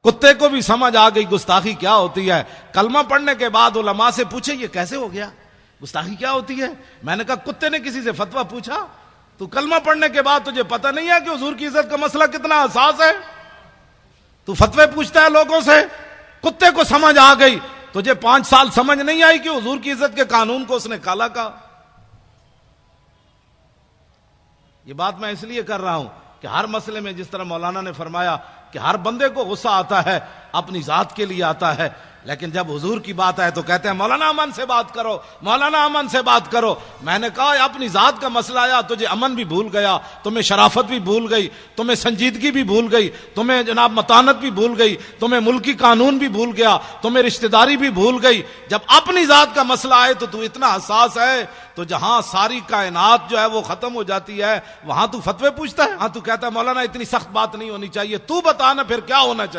कुत्ते को भी समझ आ गई गुस्ताखी क्या होती है। कलमा पढ़ने के बाद उलमा से पूछे ये कैसे हो गया, गुस्ताखी क्या होती है। मैंने कहा कुत्ते ने किसी से फतवा पूछा? तू कलमा पढ़ने के बाद तुझे पता नहीं है कि हुजूर की इज्जत का मसला कितना हसास है, तू फतवे पूछता है लोगों से। कुत्ते को समझ आ गई, तुझे 5 साल समझ नहीं आई कि हुजूर की इज्जत के कानून को उसने काला कहा। ये बात मैं इसलिए कर रहा हूं कि हर मसले में जिस तरह मौलाना ने फरमाया कि हर बंदे को गुस्सा आता है, अपनी जात के लिए आता है, लेकिन जब हुजूर की बात आए तो कहते हैं मौलाना अमन से बात करो, मौलाना अमन से बात करो। मैंने कहा अपनी जात का मसला आया, तुझे अमन भी भूल गया, तुम्हें शराफत भी भूल गई, तुम्हें संजीदगी भी भूल गई, तुम्हें जनाब मतानत भी भूल गई, तुम्हें मुल्की कानून भी भूल गया, तुम्हें रिश्तेदारी भी भूल गई। जब अपनी जात का मसला आए तो तू इतना हसास है, तो जहां सारी कायनात जो है वो खत्म हो जाती है वहां तू फतवे पूछता है। हाँ, तू कहता है मौलाना इतनी सख्त बात नहीं होनी चाहिए। तू बता ना फिर क्या होना चाहिए।